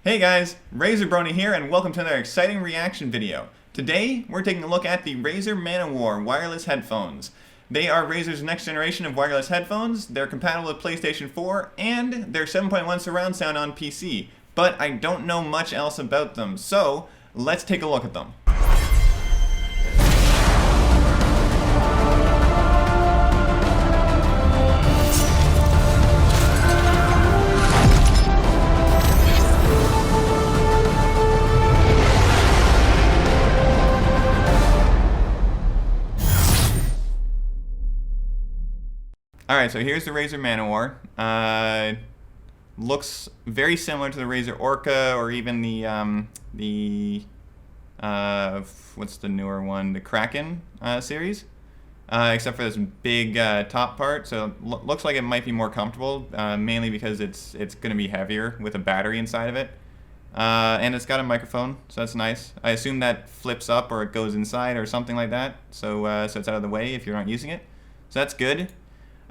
Hey guys, Razer Brony here and welcome to another exciting reaction video. Today, we're taking a look at the Razer ManO'War wireless headphones. They are Razer's next generation of wireless headphones. They're compatible with PlayStation 4 and they're 7.1 surround sound on PC. But I don't know much else about them, so let's take a look at them. Alright, so here's the Razer ManO'War. Looks very similar to the Razer Orca or even the what's the newer one? The Kraken series. Except for this big top part, so looks like it might be more comfortable, mainly because it's going to be heavier with a battery inside of it. And it's got a microphone, so that's nice. I assume that flips up or it goes inside or something like that, so it's out of the way if you're not using it. So that's good.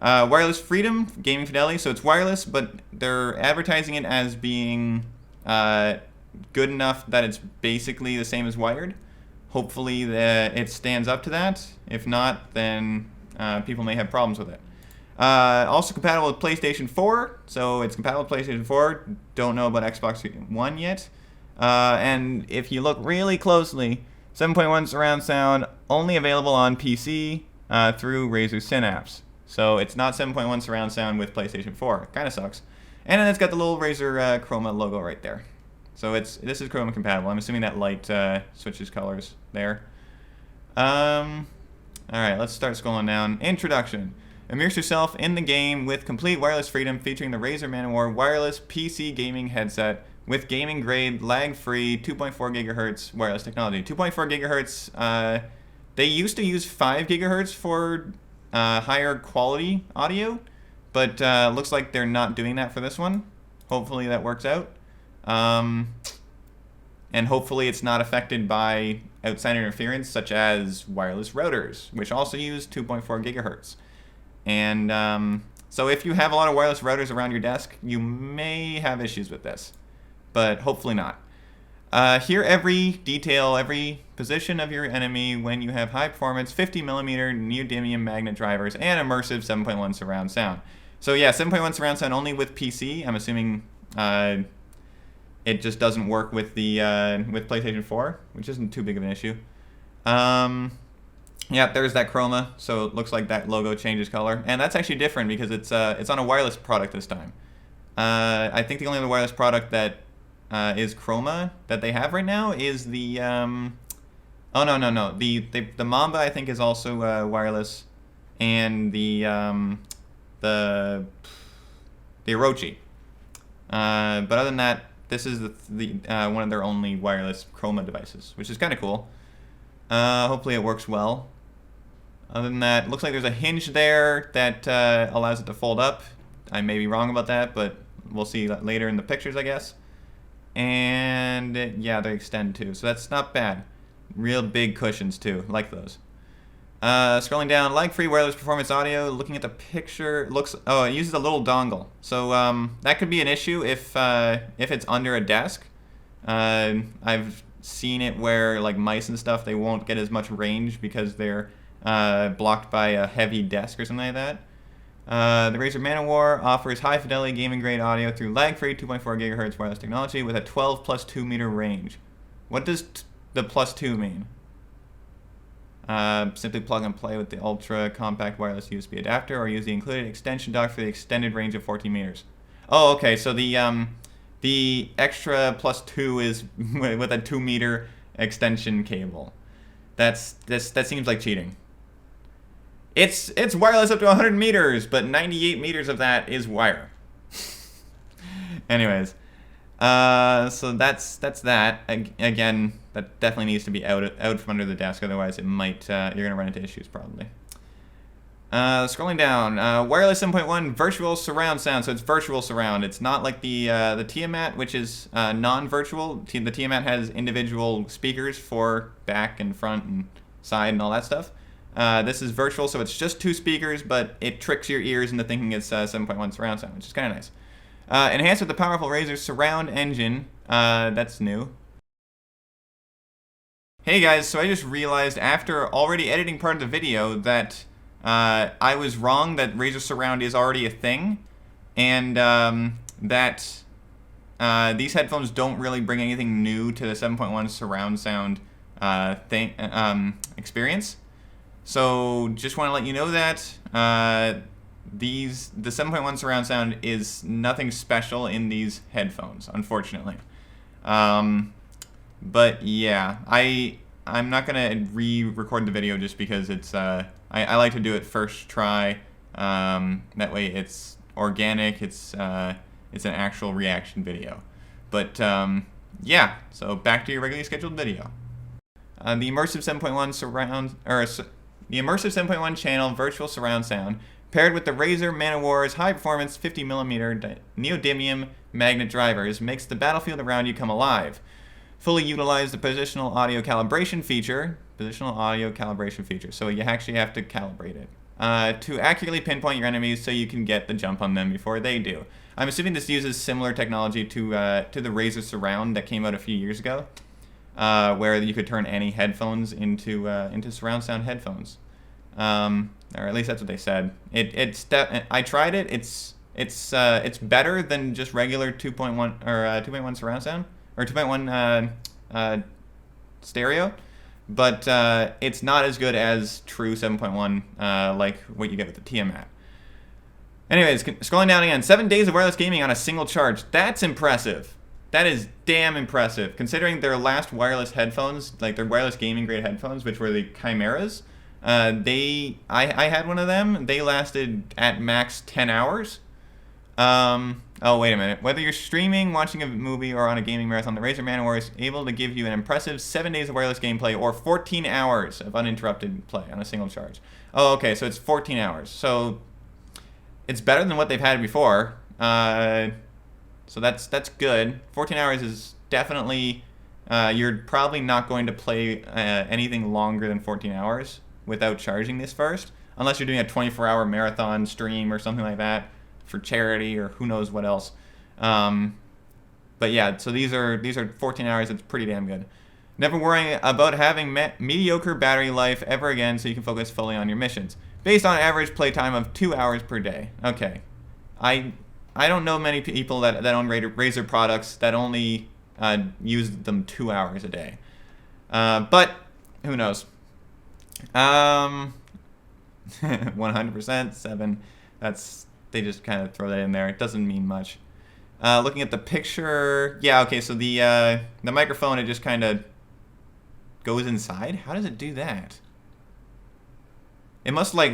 Wireless freedom, gaming fidelity, so it's wireless, but they're advertising it as being good enough that it's basically the same as wired. Hopefully it stands up to that. If not, then people may have problems with it. Also compatible with PlayStation 4, so it's compatible with PlayStation 4. Don't know about Xbox One yet. And if you look really closely, 7.1 surround sound only available on PC through Razer Synapse. So it's not 7.1 surround sound with PlayStation 4. Kind of sucks. And then it's got the little Razer Chroma logo right there. So this is Chroma compatible. I'm assuming that light switches colors there. Alright, let's start scrolling down. Introduction. Immerse yourself in the game with complete wireless freedom featuring the Razer ManO'War wireless PC gaming headset with gaming grade, lag-free, 2.4 gigahertz wireless technology. 2.4 gigahertz, they used to use 5 gigahertz for higher quality audio, but looks like they're not doing that for this one. Hopefully that works out. And hopefully it's not affected by outside interference such as wireless routers, which also use 2.4 gigahertz. And so if you have a lot of wireless routers around your desk, you may have issues with this, but hopefully not. Hear every detail, every position of your enemy when you have high performance 50mm neodymium magnet drivers and immersive 7.1 surround sound. So yeah, 7.1 surround sound only with PC. I'm assuming it just doesn't work with the with PlayStation 4, which isn't too big of an issue. Yeah, there's that chroma, so it looks like that logo changes color, and that's actually different because it's on a wireless product this time. I think the only other wireless product that is chroma that they have right now is the oh no, the Mamba I think is also wireless, and the Orochi. But other than that, this is the one of their only wireless chroma devices, which is kind of cool. Hopefully it works well. Other than that, it looks like there's a hinge there that allows it to fold up. I may be wrong about that, but we'll see later in the pictures, I guess. And yeah, they extend too, so that's not bad. Real big cushions too, like those. Scrolling down, lag-free wireless performance audio. Looking at the picture, it uses a little dongle, so that could be an issue if it's under a desk. I've seen it where like mice and stuff, they won't get as much range because they're blocked by a heavy desk or something like that. The Razer ManO'War offers high-fidelity gaming-grade audio through lag-free 2.4 gigahertz wireless technology with a 12 plus 2 meter range. What does the plus 2 mean? Simply plug and play with the ultra-compact wireless USB adapter or use the included extension dock for the extended range of 14 meters. Oh, okay, so the extra plus 2 is with a 2 meter extension cable. That seems like cheating. It's wireless up to 100 meters, but 98 meters of that is wire. Anyways, so that's that. Again, that definitely needs to be out from under the desk, otherwise it might you're gonna run into issues probably. Scrolling down, wireless 7.1 virtual surround sound. So it's virtual surround. It's not like the Tiamat, which is non-virtual. The Tiamat has individual speakers for back and front and side and all that stuff. This is virtual, so it's just 2 speakers, but it tricks your ears into thinking it's 7.1 surround sound, which is kind of nice. Enhanced with the powerful Razer surround engine, That's new. Hey guys, so I just realized after already editing part of the video that I was wrong that Razer Surround is already a thing, and that these headphones don't really bring anything new to the 7.1 surround sound experience. So just want to let you know that the 7.1 surround sound is nothing special in these headphones, unfortunately. But yeah, I'm not gonna re-record the video just because it's I like to do it first try. That way it's organic. It's an actual reaction video. But yeah, so back to your regularly scheduled video. The immersive 7.1 surround the immersive 7.1 channel virtual surround sound paired with the Razer ManO'War's high-performance 50mm neodymium magnet drivers makes the battlefield around you come alive. Fully utilize the positional audio calibration feature. So you actually have to calibrate it to accurately pinpoint your enemies so you can get the jump on them before they do. I'm assuming this uses similar technology to the Razer Surround that came out a few years ago, where you could turn any headphones into surround sound headphones, or at least that's what they said. I tried it. It's better than just regular 2.1 or 2.1 surround sound. Or 2.1 stereo, but it's not as good as true 7.1 like what you get with the Tiamat. Anyways, scrolling down again, 7 days of wireless gaming on a single charge. That's impressive. That is damn impressive, considering their last wireless headphones, like their wireless gaming grade headphones, which were the Chimeras. I had one of them. They lasted at max 10 hours. Oh, wait a minute. Whether you're streaming, watching a movie, or on a gaming marathon, the Razer ManO'War is able to give you an impressive 7 days of wireless gameplay or 14 hours of uninterrupted play on a single charge. Oh, okay, so it's 14 hours. So it's better than what they've had before. So that's good. 14 hours is definitely... you're probably not going to play anything longer than 14 hours without charging this first, unless you're doing a 24-hour marathon stream or something like that, for charity or who knows what else. But yeah, so these are 14 hours. It's pretty damn good. Never worrying about having mediocre battery life ever again, so you can focus fully on your missions. Based on average playtime of 2 hours per day. Okay, I don't know many people that own Razer products that only use them 2 hours a day. But who knows? 100%, 7. They just kind of throw that in there. It doesn't mean much. Looking at the picture, yeah, okay, so the microphone, it just kind of goes inside. How does it do that? It must like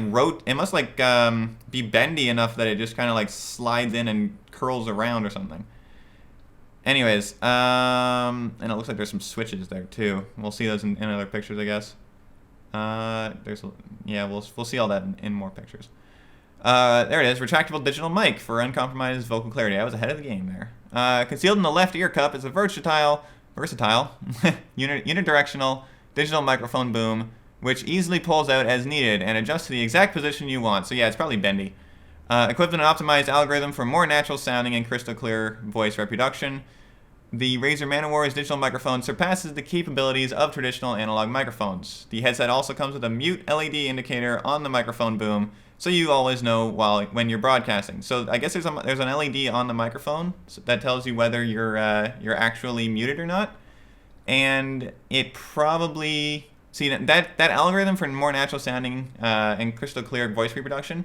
be bendy enough that it just kind of like slides in and curls around or something. Anyways, and it looks like there's some switches there too. We'll see those in other pictures, I guess. We'll see all that in more pictures. There it is, retractable digital mic for uncompromised vocal clarity. I was ahead of the game there. Concealed in the left ear cup is a versatile unidirectional digital microphone boom, which easily pulls out as needed and adjusts to the exact position you want. So yeah, it's probably bendy. Equipped with an optimized algorithm for more natural sounding and crystal clear voice reproduction, the Razer ManO'War's digital microphone surpasses the capabilities of traditional analog microphones. The headset also comes with a mute LED indicator on the microphone boom, so you always know when you're broadcasting. So I guess there's an LED on the microphone that tells you whether you're actually muted or not. And it probably that algorithm for more natural sounding and crystal clear voice reproduction.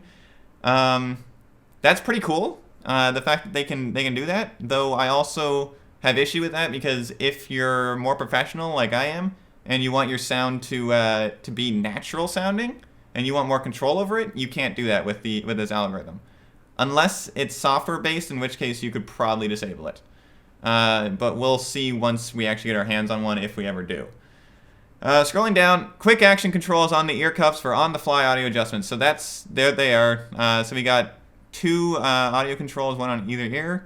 That's pretty cool. The fact that they can do that, though I also have issue with that because if you're more professional like I am and you want your sound to be natural sounding and you want more control over it, you can't do that with this algorithm. Unless it's software based, in which case you could probably disable it. But we'll see once we actually get our hands on one, if we ever do. Scrolling down, quick action controls on the ear cuffs for on-the-fly audio adjustments. So there they are. So we got 2 audio controls, one on either ear.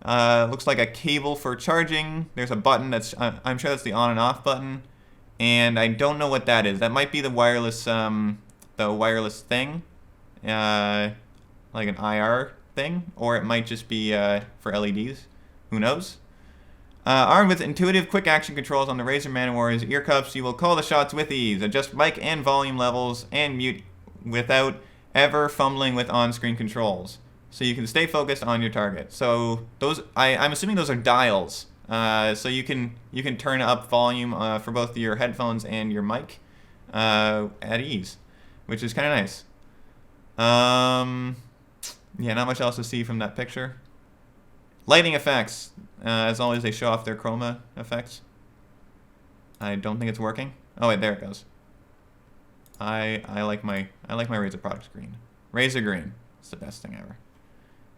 Looks like a cable for charging. There's a button I'm sure that's the on and off button. And I don't know what that is. That might be the wireless thing, like an IR thing, or it might just be for LEDs. Who knows? Armed with intuitive quick action controls on the Razer ManO'War's ear cups, you will call the shots with ease, adjust mic and volume levels, and mute without ever fumbling with on-screen controls. So you can stay focused on your target. So those, I'm assuming those are dials. So you can turn up volume for both your headphones and your mic at ease, which is kind of nice. Yeah, not much else to see from that picture. Lighting effects. As always, they show off their chroma effects. I don't think it's working. Oh wait, there it goes. I like my Razer products green. Razer green. It's the best thing ever.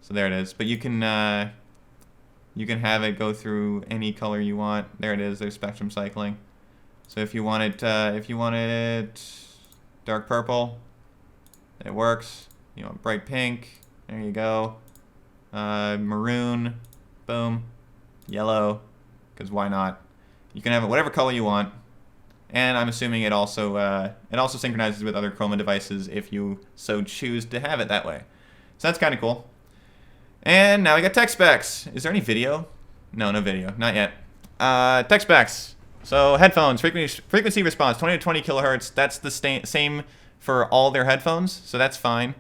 So there it is. But you can have it go through any color you want. There it is. There's spectrum cycling. So if you want it dark purple, it works. You want bright pink. There you go. Maroon. Boom. Yellow. Because why not? You can have it whatever color you want. And I'm assuming it also synchronizes with other chroma devices if you so choose to have it that way. So that's kind of cool. And now we got tech specs. Is there any video? No video. Not yet. Tech specs. So headphones, frequency response, 20 to 20 kilohertz. That's the same for all their headphones, so that's fine.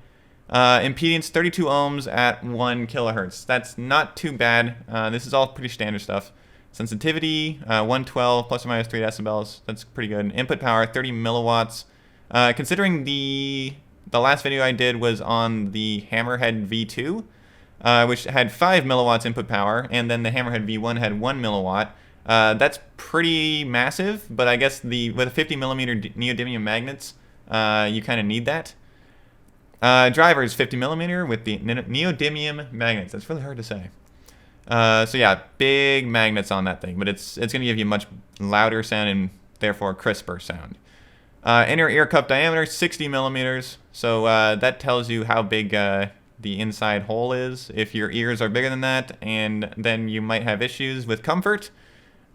Impedance, 32 ohms at 1 kilohertz. That's not too bad. This is all pretty standard stuff. Sensitivity, 112 plus or minus 3 decibels. That's pretty good. Input power, 30 milliwatts. Considering the last video I did was on the Hammerhead V2, which had 5 milliwatts input power, and then the Hammerhead V1 had 1 milliwatt. That's pretty massive, but I guess with 50 millimeter neodymium magnets, you kind of need that. Drivers, 50 millimeter with the neodymium magnets. That's really hard to say. So yeah, big magnets on that thing, but it's going to give you much louder sound and therefore crisper sound. Inner ear cup diameter, 60 millimeters. So that tells you how big the inside hole is. If your ears are bigger than that, and then you might have issues with comfort.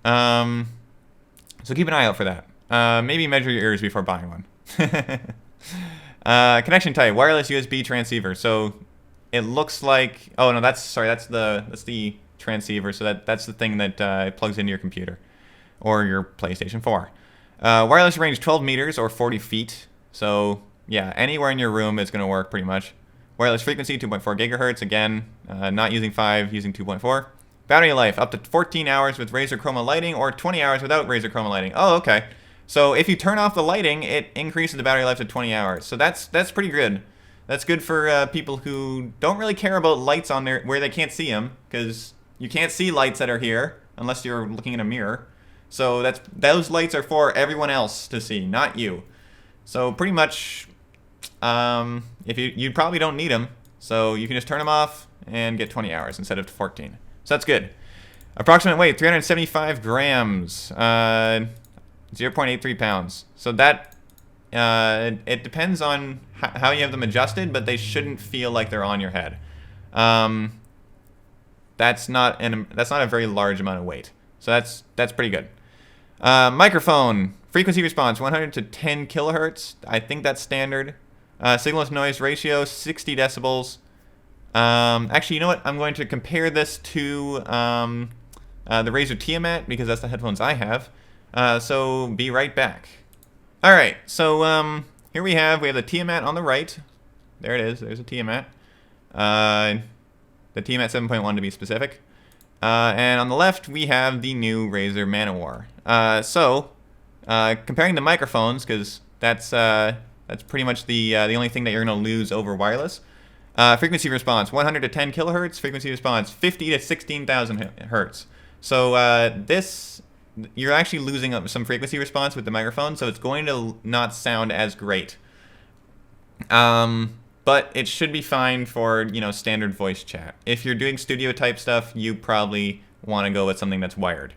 So keep an eye out for that. Maybe measure your ears before buying one. Connection type, wireless USB transceiver. So it looks like, oh no, that's the transceiver. So that's the thing that plugs into your computer or your PlayStation 4. Wireless range 12 meters or 40 feet. So yeah, anywhere in your room is going to work pretty much. Wireless frequency 2.4 gigahertz. Again, not using 5, using 2.4. Battery life up to 14 hours with Razer Chroma lighting or 20 hours without Razer Chroma lighting. Oh, okay. So if you turn off the lighting, it increases the battery life to 20 hours. So that's pretty good. That's good for people who don't really care about lights on there where they can't see them, because you can't see lights that are here unless you're looking in a mirror. So those lights are for everyone else to see, not you. So pretty much, if you probably don't need them, so you can just turn them off and get 20 hours instead of 14. So that's good. Approximate weight 375 grams. 0.83 pounds. So that it depends on how you have them adjusted, but they shouldn't feel like they're on your head. That's not a very large amount of weight. So that's pretty good. Microphone frequency response 100 to 10 kilohertz. I think that's standard. Signal to noise ratio 60 decibels. Actually, you know what? I'm going to compare this to the Razer Tiamat because that's the headphones I have. So be right back. All right, so here we have the Tiamat on the right. There it is. There's a Tiamat. The Tiamat 7.1 to be specific. And on the left we have the new Razer ManO'War. So comparing the microphones, because that's pretty much the only thing that you're going to lose over wireless. Frequency response 100 to 10 kilohertz. Frequency response 50 to 16,000 hertz. So you're actually losing some frequency response with the microphone, so it's going to not sound as great. But it should be fine for, standard voice chat. If you're doing studio type stuff, you probably want to go with something that's wired.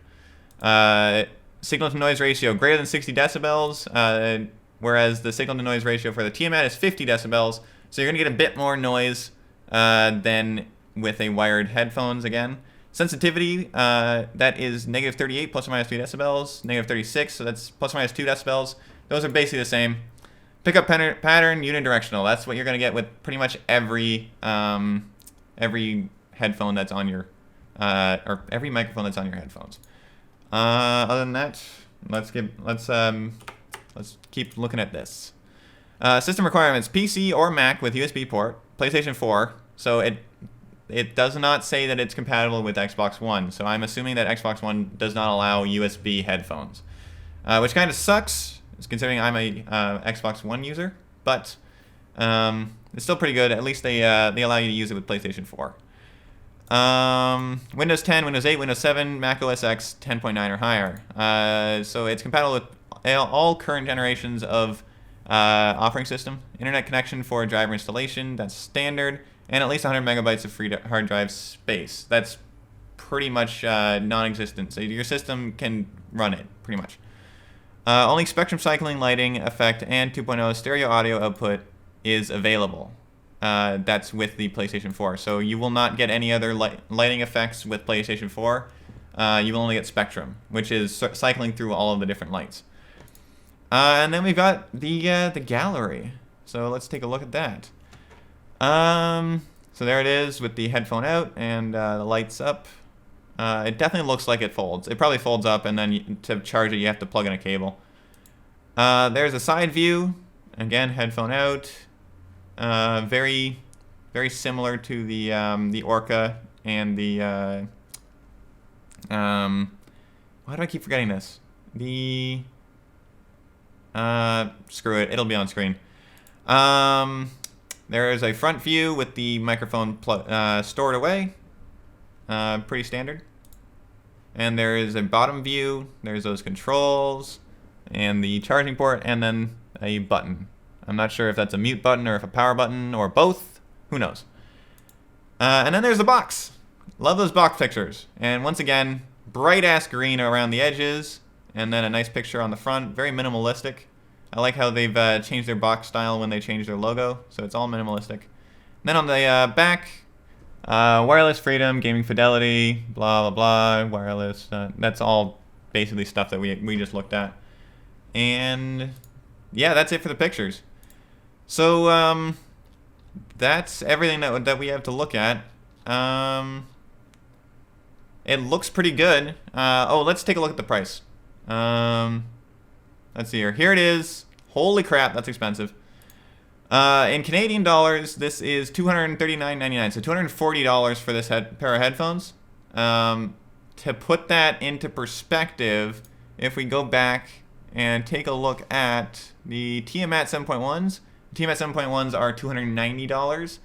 Signal to noise ratio greater than 60 decibels, whereas the signal to noise ratio for the Tiamat is 50 decibels. So you're going to get a bit more noise than with a wired headphones again. Sensitivity, that is negative 38 plus or minus 3 decibels, negative 36, so that's plus or minus 2 decibels. Those are basically the same. Pickup pattern, unidirectional. That's what you're going to get with pretty much every headphone that's on your, or every microphone that's on your headphones. Other than that, let's keep looking at this. System requirements: PC or Mac with USB port, PlayStation 4. So it does not say that it's compatible with Xbox One. So I'm assuming that Xbox One does not allow USB headphones, which kind of sucks, considering I'm a Xbox One user. But it's still pretty good. At least they allow you to use it with PlayStation 4. Windows 10, Windows 8, Windows 7, Mac OS X 10.9 or higher. So it's compatible with all current generations of operating system. Internet connection for driver installation, that's standard, and at least 100 megabytes of free hard drive space. That's pretty much non-existent. So your system can run it, pretty much. Only spectrum cycling, lighting, effect, and 2.0 stereo audio output is available. That's with the PlayStation 4. So you will not get any other lighting effects with PlayStation 4. You will only get spectrum, which is cycling through all of the different lights. And then we've got the gallery. So let's take a look at that. So there it is with the headphone out and the lights up. It definitely looks like it folds. It probably folds up, and then to charge it, you have to plug in a cable. There's a side view. Again, headphone out. Very, very similar to the Orca and the why do I keep forgetting this? The screw it, it'll be on screen. There is a front view with the microphone stored away. Pretty standard. And there is a bottom view. There's those controls and the charging port, and then a button. I'm not sure if that's a mute button or if a power button or both. Who knows? And then there's the box. Love those box pictures. And once again, bright ass green around the edges, and then a nice picture on the front. Very minimalistic. I like how they've changed their box style when they changed their logo. So it's all minimalistic. And then on the back, wireless freedom, gaming fidelity, blah, blah, blah, wireless. That's all basically stuff that we just looked at. And yeah, that's it for the pictures. So that's everything that we have to look at. It looks pretty good. Let's take a look at the price. Let's see here. Here it is. Holy crap, that's expensive. In Canadian dollars, this is $239.99, so $240 for this pair of headphones. To put that into perspective, if we go back and take a look at the Tiamat 7.1s, Tiamat 7.1s are $290.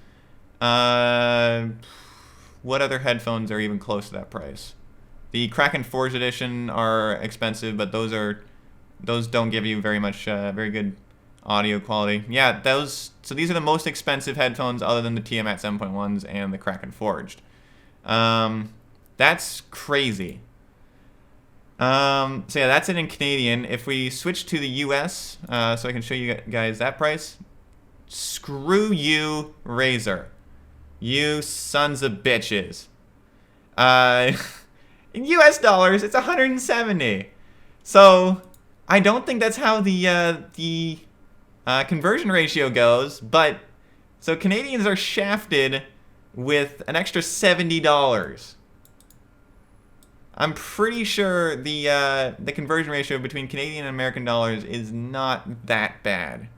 What other headphones are even close to that price? The Kraken Forge Edition are expensive, but those don't give you very much, very good audio quality. Yeah, so these are the most expensive headphones other than the Tiamat 7.1s and the Kraken Forged. That's crazy. So yeah, that's it in Canadian. If we switch to the US, so I can show you guys that price. Screw you, Razer. You sons of bitches. In US dollars, it's $170. So I don't think that's how the conversion ratio goes, but so Canadians are shafted with an extra $70. I'm pretty sure the conversion ratio between Canadian and American dollars is not that bad.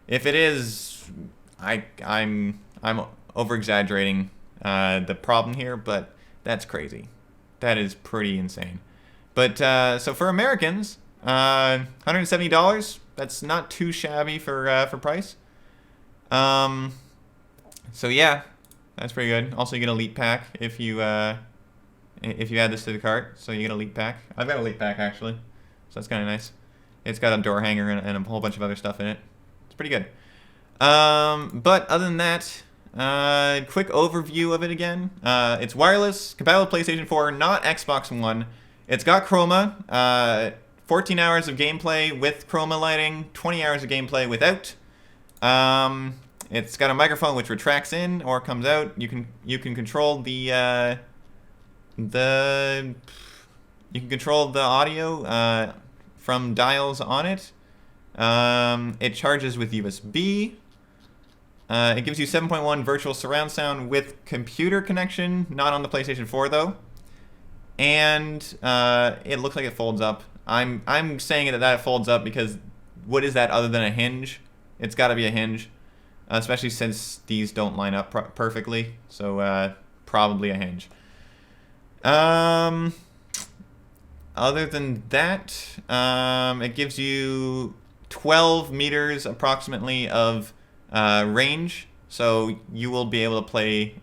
If it is, I'm over exaggerating the problem here, but that's crazy. That is pretty insane. But so for Americans, $170. That's not too shabby for price. So yeah, that's pretty good. Also, you get a Elite Pack if you add this to the cart. So you get a Elite Pack. I've got a Elite Pack actually, so that's kind of nice. It's got a door hanger and a whole bunch of other stuff in it. It's pretty good. But other than that, quick overview of it again. It's wireless, compatible with PlayStation 4, not Xbox One. It's got chroma. 14 hours of gameplay with chroma lighting, 20 hours of gameplay without. It's got a microphone which retracts in or comes out. You can control the audio from dials on it. It charges with USB. It gives you 7.1 virtual surround sound with computer connection, not on the PlayStation 4 though. and it looks like it folds up. I'm saying that it folds up because what is that other than a hinge? It's got to be a hinge, especially since these don't line up perfectly. So probably a hinge. Other than that, it gives you 12 meters approximately of range, so you will be able to play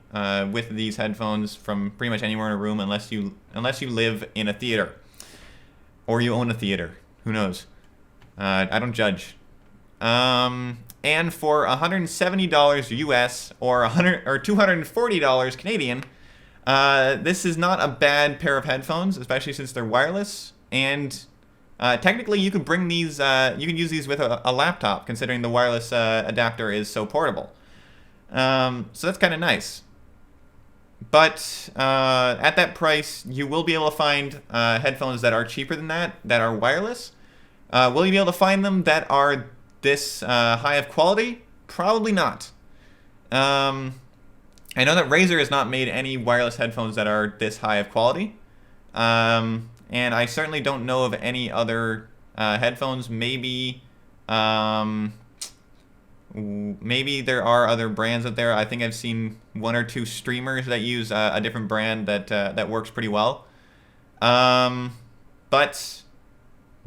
with these headphones from pretty much anywhere in a room, unless you live in a theater or you own a theater. Who knows? I don't judge. And for $170 US or $240 Canadian. This is not a bad pair of headphones, especially since they're wireless. And technically, you can bring these. You can use these with a laptop, considering the wireless adapter is so portable. So that's kind of nice. But at that price, you will be able to find headphones that are cheaper than that are wireless. Will you be able to find them that are this high of quality? Probably not. I know that Razer has not made any wireless headphones that are this high of quality. And I certainly don't know of any other headphones. Maybe there are other brands out there. I think I've seen one or two streamers that use a different brand that works pretty well. But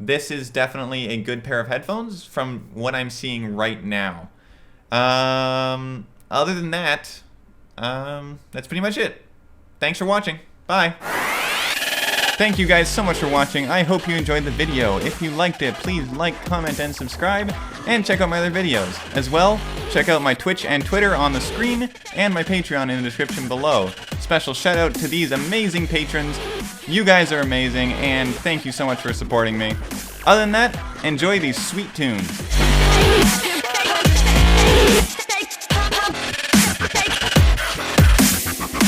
this is definitely a good pair of headphones from what I'm seeing right now. Other than that, that's pretty much it. Thanks for watching. Bye. Thank you guys so much for watching. I hope you enjoyed the video. If you liked it, please like, comment, and subscribe, and check out my other videos. As well, check out my Twitch and Twitter on the screen, and my Patreon in the description below. Special shout out to these amazing patrons. You guys are amazing, and thank you so much for supporting me. Other than that, enjoy these sweet tunes.